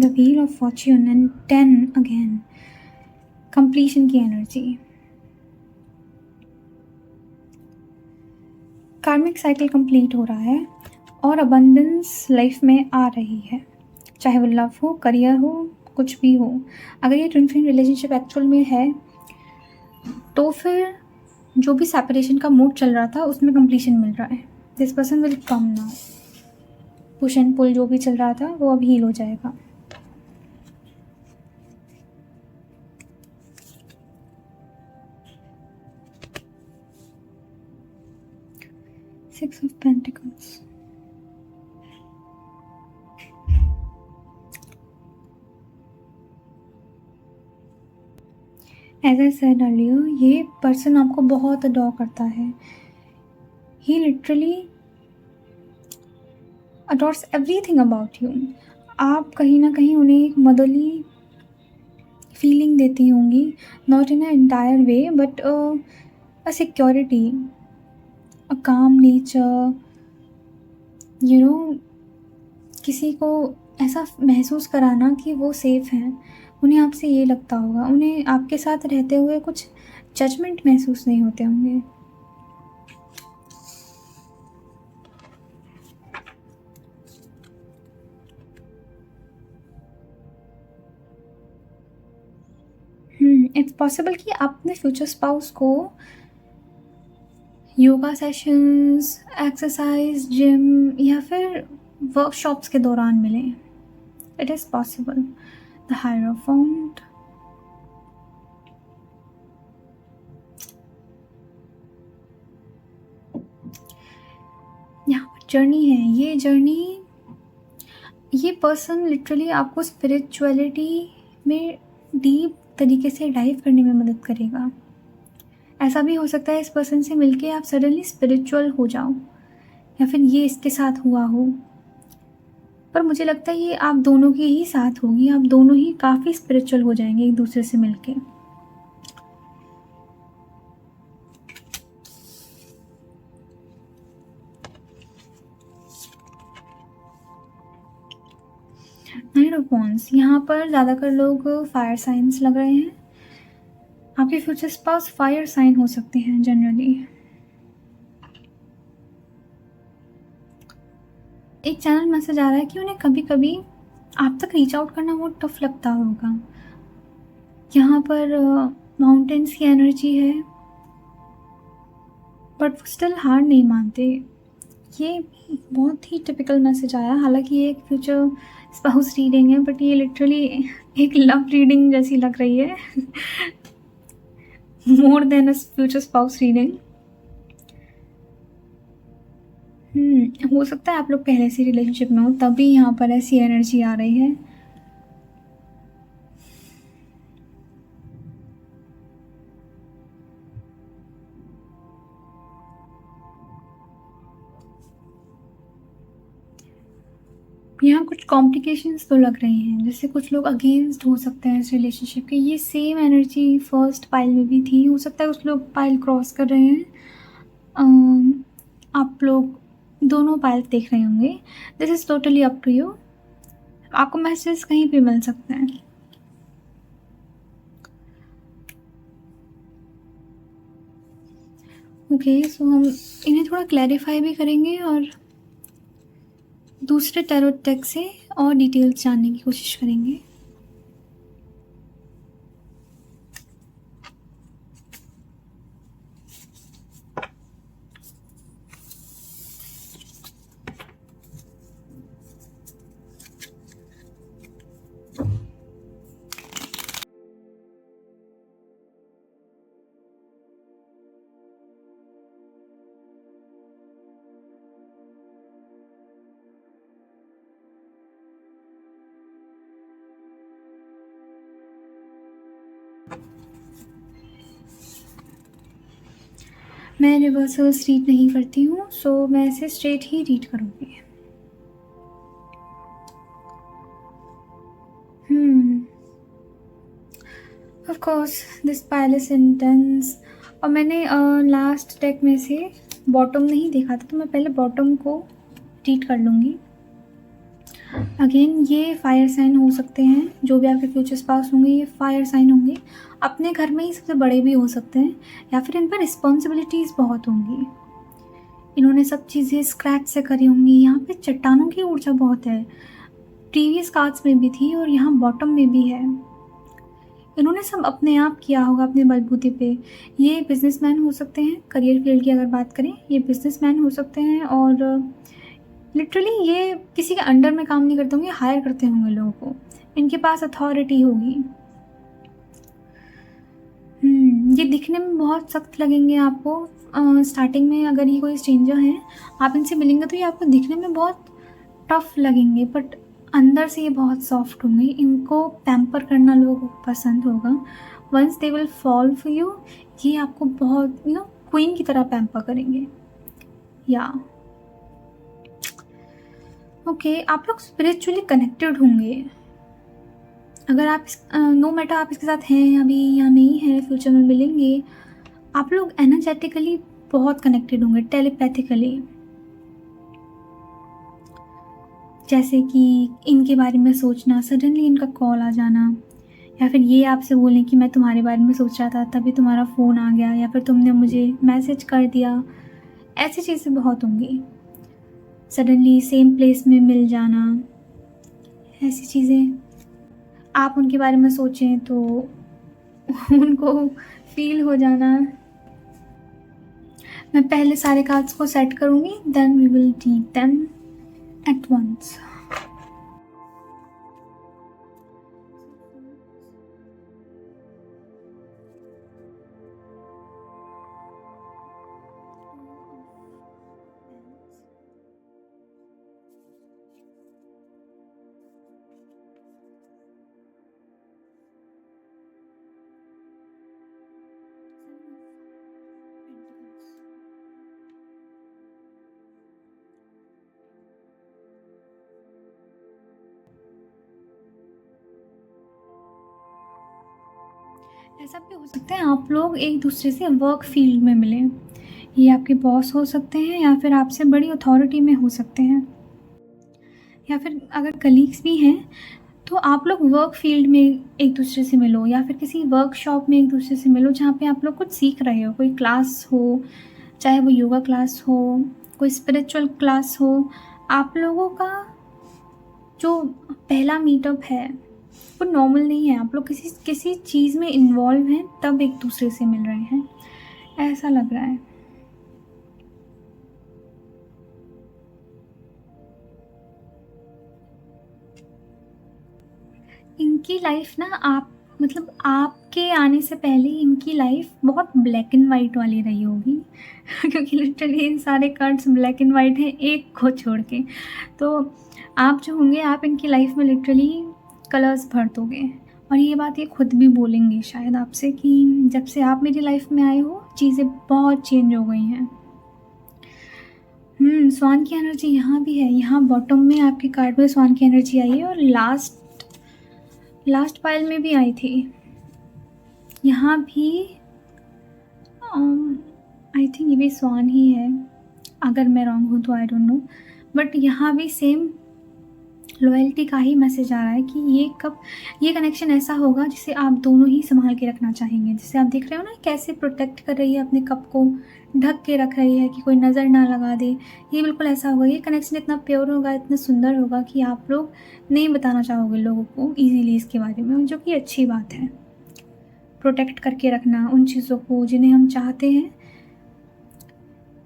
The wheel of Fortune and 10 again, completion की एनर्जी। कार्मिक साइकिल कंप्लीट हो रहा है और अबंडेंस लाइफ में आ रही है, चाहे वो लव हो, करियर हो, कुछ भी हो। अगर ये ट्विन फ्लेम रिलेशनशिप एक्चुअल में है तो फिर जो भी सेपरेशन का मूड चल रहा था उसमें कंप्लीशन मिल रहा है। This person will come now. Push and pull जो भी चल रहा था वो अब हील हो जाएगा। Six of Pentacles. As I said earlier, ये पर्सन आपको बहुत अडॉर करता है। He literally adores everything about you. आप कहीं ना कहीं उन्हें एक मदरली फीलिंग देती होंगी, not in a entire way but a security, a calm nature, you know, किसी को ऐसा महसूस कराना कि वो सेफ हैं। उन्हें आपसे ये लगता होगा, उन्हें आपके साथ रहते हुए कुछ जजमेंट महसूस नहीं होते होंगे। इट्स पॉसिबल कि आप अपने फ्यूचर स्पाउस को योगा सेशंस, एक्सरसाइज, जिम या फिर वर्कशॉप्स के दौरान मिलें। It is possible. The hierophant, यहाँ पर जर्नी है। ये जर्नी, ये पर्सन लिटरली आपको स्पिरिचुअलिटी में डीप तरीके से डाइव करने में मदद करेगा। ऐसा भी हो सकता है इस पर्सन से मिलके आप सडनली स्पिरिचुअल हो जाओ, या फिर ये इसके साथ हुआ हो। पर मुझे लगता है ये आप दोनों के ही साथ होगी, आप दोनों ही काफ़ी स्पिरिचुअल हो जाएंगे एक दूसरे से मिलके। नाइट ऑफ वॉन्ड्स, यहाँ पर ज़्यादातर लोग फायर साइंस लग रहे हैं। आपके फ्यूचर स्पाउस फायर साइन हो सकते हैं जनरली। एक चैनल मैसेज आ रहा है कि उन्हें कभी कभी आप तक रीच आउट करना बहुत टफ लगता होगा। यहाँ पर माउंटेन्स की एनर्जी है बट वो स्टिल हार नहीं मानते। ये बहुत ही टिपिकल मैसेज आया। हालांकि ये एक फ्यूचर स्पाउस रीडिंग है बट ये लिटरली एक लव रीडिंग जैसी लग रही है, more than a future spouse reading. हो सकता है आप लोग पहले से रिलेशनशिप में हो तभी यहाँ पर ऐसी एनर्जी आ रही है। यहाँ कुछ कॉम्प्लिकेशंस तो लग रहे हैं, जैसे कुछ लोग अगेंस्ट हो सकते हैं इस रिलेशनशिप के। ये सेम एनर्जी फर्स्ट पाइल में भी थी। हो सकता है कुछ लोग पाइल क्रॉस कर रहे हैं। आप लोग दोनों पाइल देख रहे होंगे। This is totally up to you. आपको मैसेज कहीं भी मिल सकते हैं। ओके, सो हम इन्हें थोड़ा क्लैरिफाई भी करेंगे और दूसरे टैरो डेक से और डिटेल्स जानने की कोशिश करेंगे। मैं रिवर्सल्स रीड नहीं करती हूँ, सो मैं इसे स्ट्रेट ही रीड करूँगी। Of course this pile is intense. और मैंने लास्ट डेक में से बॉटम नहीं देखा था, तो मैं पहले बॉटम को रीड कर लूँगी। अगेन ये फायर साइन हो सकते हैं, जो भी आपके फ्यूचर स्पाउस होंगे ये फायर साइन होंगे। अपने घर में ही सबसे बड़े भी हो सकते हैं, या फिर इन पर रिस्पॉन्सिबिलिटीज़ बहुत होंगी। इन्होंने सब चीज़ें स्क्रैच से करी होंगी। यहाँ पे चट्टानों की ऊर्जा बहुत है, प्रीवियस कार्ड्स में भी थी और यहाँ बॉटम में भी है। इन्होंने सब अपने आप किया होगा, अपने बलबूते पे। ये बिजनेसमैन हो सकते हैं, करियर फील्ड की अगर बात करें ये बिजनेसमैन हो सकते हैं, और लिटरली ये किसी के अंडर में काम नहीं करते होंगे, हायर करते होंगे लोगों को। इनके पास अथॉरिटी होगी। ये दिखने में बहुत सख्त लगेंगे आपको। स्टार्टिंग में अगर ये कोई स्ट्रेंजर हैं, आप इनसे मिलेंगे तो ये आपको दिखने में बहुत टफ लगेंगे, बट अंदर से ये बहुत सॉफ्ट होंगे। इनको पैम्पर करना लोगों को पसंद होगा। Once they will fall for you, ये आपको बहुत क्वीन की तरह पैम्पर करेंगे। या ओके, आप लोग स्पिरिचुअली कनेक्टेड होंगे। अगर आप नो मैटर आप इसके साथ हैं अभी या नहीं है, फ्यूचर में मिलेंगे, आप लोग एनर्जेटिकली बहुत कनेक्टेड होंगे, टेलीपैथिकली। जैसे कि इनके बारे में सोचना, सडनली इनका कॉल आ जाना, या फिर ये आपसे बोलें कि मैं तुम्हारे बारे में सोच रहा था तभी तुम्हारा फ़ोन आ गया, या फिर तुमने मुझे मैसेज कर दिया। ऐसी चीज़ें बहुत होंगी। सडनली सेम प्लेस में मिल जाना, ऐसी चीज़ें। आप उनके बारे में सोचें तो उनको फील हो जाना। मैं पहले सारे कार्ड्स को सेट करूँगी, then we will read them at once. ऐसा भी हो सकता है आप लोग एक दूसरे से वर्क फील्ड में मिलें। ये आपके बॉस हो सकते हैं, या फिर आपसे बड़ी अथॉरिटी में हो सकते हैं, या फिर अगर कलीग्स भी हैं तो आप लोग वर्क फील्ड में एक दूसरे से मिलो, या फिर किसी वर्कशॉप में एक दूसरे से मिलो जहाँ पे आप लोग कुछ सीख रहे हो। कोई क्लास हो, चाहे वो योगा क्लास हो, कोई स्पिरिचुअल क्लास हो। आप लोगों का जो पहला मीटअप है वो नॉर्मल नहीं है। आप लोग किसी चीज़ में इन्वॉल्व हैं तब एक दूसरे से मिल रहे हैं, ऐसा लग रहा है। इनकी लाइफ ना आपके आने से पहले इनकी लाइफ बहुत ब्लैक एंड वाइट वाली रही होगी क्योंकि लिटरली इन सारे कार्ड्स ब्लैक एंड वाइट हैं एक को छोड़ के। तो आप जो होंगे, आप इनकी लाइफ में लिटरली कलर्स भर दोगे। और ये बात ये खुद भी बोलेंगे शायद आपसे कि जब से आप मेरी लाइफ में आए हो चीज़ें बहुत चेंज हो गई हैं। स्वान की एनर्जी यहाँ भी है। यहाँ बॉटम में आपके कार्ड में स्वान की एनर्जी आई है, और लास्ट पाइल में भी आई थी। यहाँ भी आई थिंक ये भी स्वान ही है, अगर मैं रॉन्ग हूँ तो आई डोंट नो। बट यहाँ भी सेम लॉयल्टी का ही मैसेज आ रहा है कि ये कनेक्शन ऐसा होगा जिसे आप दोनों ही संभाल के रखना चाहेंगे। जैसे आप देख रहे हो ना कैसे प्रोटेक्ट कर रही है, अपने कप को ढक के रख रही है कि कोई नज़र ना लगा दे। ये बिल्कुल ऐसा होगा। ये कनेक्शन इतना प्योर होगा, इतना सुंदर होगा कि आप लोग नहीं बताना चाहोगे लोगों को ईजीली इसके बारे में, जो कि अच्छी बात है। प्रोटेक्ट करके रखना उन चीज़ों को जिन्हें हम चाहते हैं,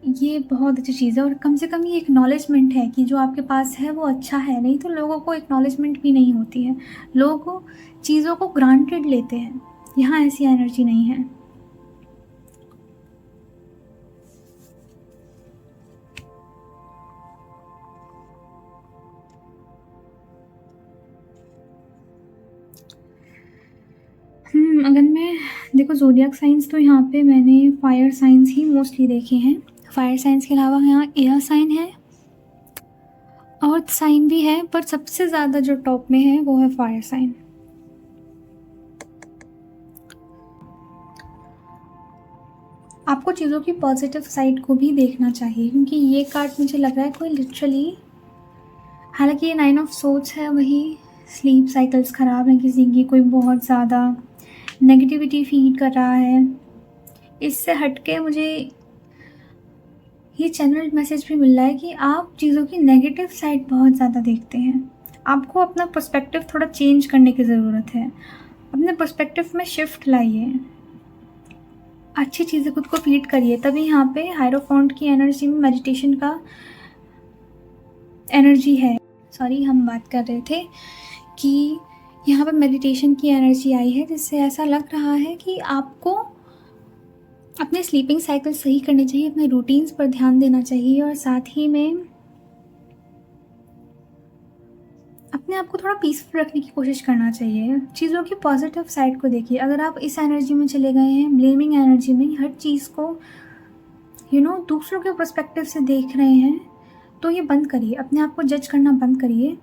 ये बहुत अच्छी चीज़ है। और कम से कम ये एक्नॉलेजमेंट है कि जो आपके पास है वो अच्छा है। नहीं तो लोगों को एक्नॉलेजमेंट भी नहीं होती है, लोग चीज़ों को ग्रांटेड लेते हैं। यहाँ ऐसी एनर्जी नहीं है। अगर मैं देखो ज़ोडिएक साइंस, तो यहाँ पे मैंने फायर साइंस ही मोस्टली देखे हैं। फायर साइंस के अलावा यहाँ एयर साइन है, अर्थ साइन भी है, पर सबसे ज़्यादा जो टॉप में है वो है फायर साइन। आपको चीज़ों की पॉजिटिव साइड को भी देखना चाहिए, क्योंकि ये कार्ड मुझे लग रहा है कोई लिटरली हालांकि ये 9 ऑफ सोर्ड्स है, वही स्लीप साइकिल्स ख़राब हैं किसी की, कोई बहुत ज़्यादा नेगेटिविटी फीड कर रहा है। इससे हटके मुझे ये चैनल मैसेज भी मिल रहा है कि आप चीज़ों की नेगेटिव साइड बहुत ज़्यादा देखते हैं। आपको अपना पर्सपेक्टिव थोड़ा चेंज करने की ज़रूरत है। अपने पर्सपेक्टिव में शिफ्ट लाइए, अच्छी चीज़ें खुद को फीड करिए। तभी यहाँ पे हायरोफाउंट की एनर्जी में मेडिटेशन का एनर्जी है। सॉरी, हम बात कर रहे थे कि यहाँ पर मेडिटेशन की एनर्जी आई है, जिससे ऐसा लग रहा है कि आपको अपने स्लीपिंग साइकिल सही करनी चाहिए, अपने रूटीन्स पर ध्यान देना चाहिए और साथ ही में अपने आप को थोड़ा पीसफुल रखने की कोशिश करना चाहिए। चीज़ों की पॉजिटिव साइड को देखिए। अगर आप इस एनर्जी में चले गए हैं, ब्लेमिंग एनर्जी में, हर चीज़ को दूसरों के पर्सपेक्टिव से देख रहे हैं, तो ये बंद करिए। अपने आप को जज करना बंद करिए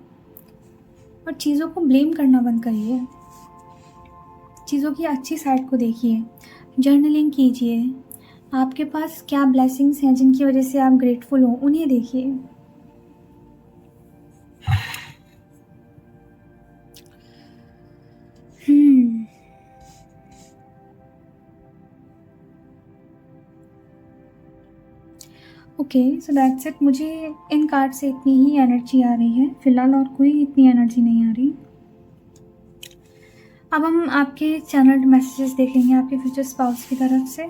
और चीज़ों को ब्लेम करना बंद करिए। चीज़ों की अच्छी साइड को देखिए, जर्नलिंग कीजिए। आपके पास क्या ब्लेसिंग्स हैं जिनकी वजह से आप ग्रेटफुल हो, उन्हें देखिए। Okay, so that's it. मुझे इन कार्ड से इतनी ही एनर्जी आ रही है फ़िलहाल, और कोई इतनी एनर्जी नहीं आ रही। अब हम आपके चैनल मैसेजेस देखेंगे आपके फ्यूचर स्पाउस की तरफ से।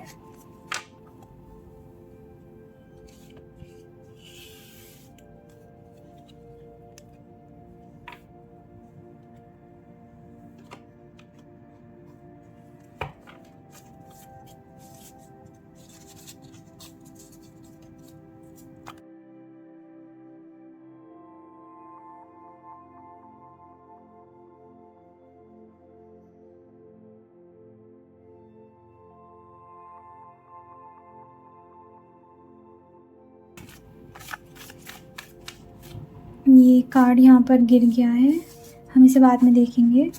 ये कार्ड यहाँ पर गिर गया है, हम इसे बाद में देखेंगे।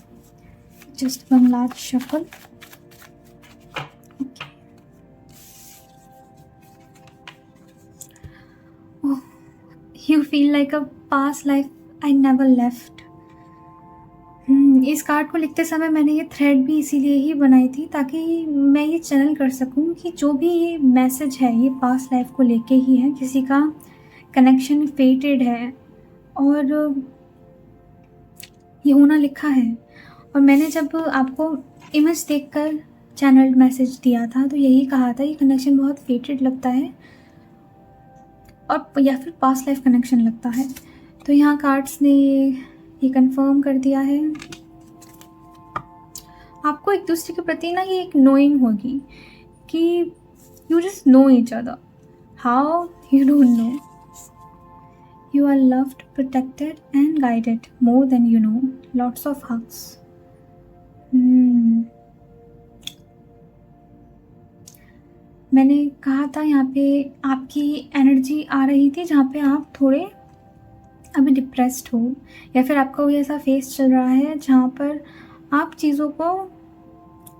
Just one last shuffle. You feel like a past life I never left. इस कार्ड को लिखते समय मैंने ये थ्रेड भी इसीलिए ही बनाई थी, ताकि मैं ये चैनल कर सकूं कि जो भी ये मैसेज है ये पास्ट लाइफ को लेके ही है। किसी का कनेक्शन फेटेड है और ये होना लिखा है। और मैंने जब आपको इमेज देखकर चैनल मैसेज दिया था तो यही कहा था, ये कनेक्शन बहुत फेटेड लगता है और या फिर पास्ट लाइफ कनेक्शन लगता है। तो यहाँ कार्ड्स ने ये कंफर्म कर दिया है। आपको एक दूसरे के प्रति ना ये एक नोइंग होगी कि you just know each other. How you don't know. You are loved, protected and guided more than you know. Lots of hugs. मैंने कहा था यहाँ पे आपकी एनर्जी आ रही थी जहाँ पे आप थोड़े अभी डिप्रेस्ड हो, या फिर आपका कोई ऐसा फेस चल रहा है जहाँ पर आप चीज़ों को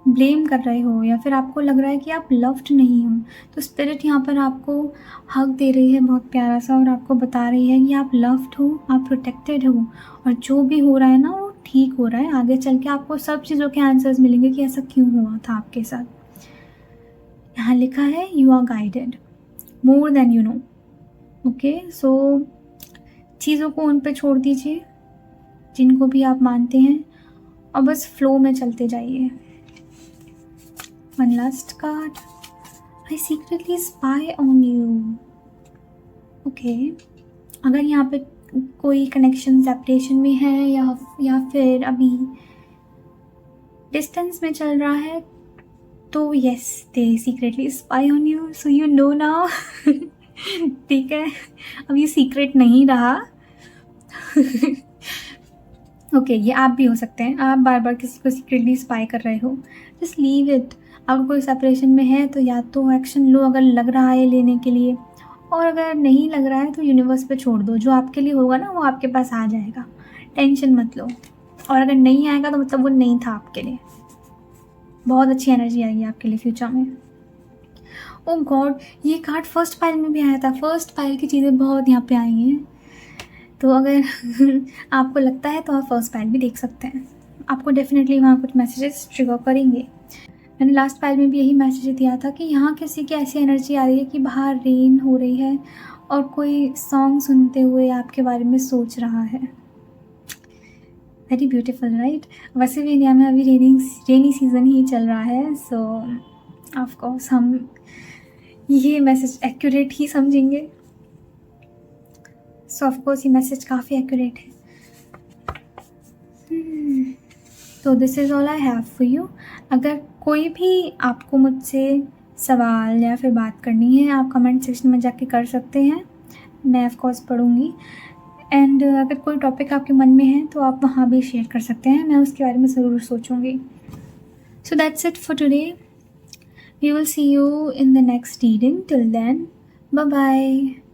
ब्लेम कर रहे हो, या फिर आपको लग रहा है कि आप लव्ड नहीं हो। तो स्पिरिट यहाँ पर आपको हक दे रही है बहुत प्यारा सा, और आपको बता रही है कि आप लव्ड हो, आप प्रोटेक्टेड हो, और जो भी हो रहा है ना वो ठीक हो रहा है। आगे चल के आपको सब चीज़ों के आंसर्स मिलेंगे कि ऐसा क्यों हुआ था आपके साथ। यहाँ लिखा है you are guided more than you know. Okay, so चीज़ों को उन पे छोड़ दीजिए जिनको भी आप मानते हैं, और बस फ्लो में चलते जाइए। One last card. I secretly spy on you. Okay. अगर यहाँ पे कोई कनेक्शन सेपरेशन में है या फिर अभी डिस्टेंस में चल रहा है, तो yes, they secretly spy on you, so you know now. ठीक है, अब ये सीक्रेट नहीं रहा। ओके, ये आप भी हो सकते हैं, आप बार बार किसी को सीक्रेटली स्पाई कर रहे हो। Just leave it. अगर कोई सेपरेशन में है तो या तो एक्शन लो अगर लग रहा है लेने के लिए, और अगर नहीं लग रहा है तो यूनिवर्स पे छोड़ दो। जो आपके लिए होगा ना वो आपके पास आ जाएगा, टेंशन मत लो। और अगर नहीं आएगा तो मतलब वो नहीं था आपके लिए। बहुत अच्छी एनर्जी आएगी आपके लिए फ्यूचर में। ओह गॉड, ये कार्ड फर्स्ट पाइल में भी आया था। फर्स्ट पाइल की चीज़ें बहुत यहाँ पे आई हैं। तो अगर आपको लगता है तो आप फर्स्ट पाइल भी देख सकते हैं, आपको डेफिनेटली वहाँ कुछ मैसेजेस ट्रिगर करेंगे। मैंने लास्ट पाइल में भी यही मैसेज दिया था कि यहाँ किसी की ऐसी एनर्जी आ रही है कि बाहर रेन हो रही है और कोई सॉन्ग सुनते हुए आपके बारे में सोच रहा है। Very beautiful right. वैसे भी इंडिया में अभी रेनी सीज़न ही चल रहा है, सो ऑफ कोर्स हम ये मैसेज एक्यूरेट ही समझेंगे। सो ऑफ कोर्स ये मैसेज काफ़ी एक्यूरेट है। तो this is all I have for you. अगर कोई भी आपको मुझसे सवाल या फिर बात करनी है, आप कमेंट सेक्शन में जाके कर सकते हैं, मैं ऑफ कोर्स पढ़ूँगी। एंड अगर कोई टॉपिक आपके मन में है तो आप वहाँ भी शेयर कर सकते हैं, मैं उसके बारे में ज़रूर सोचूँगी। So that's it for today. We will see you in the next reading. Till then, bye bye.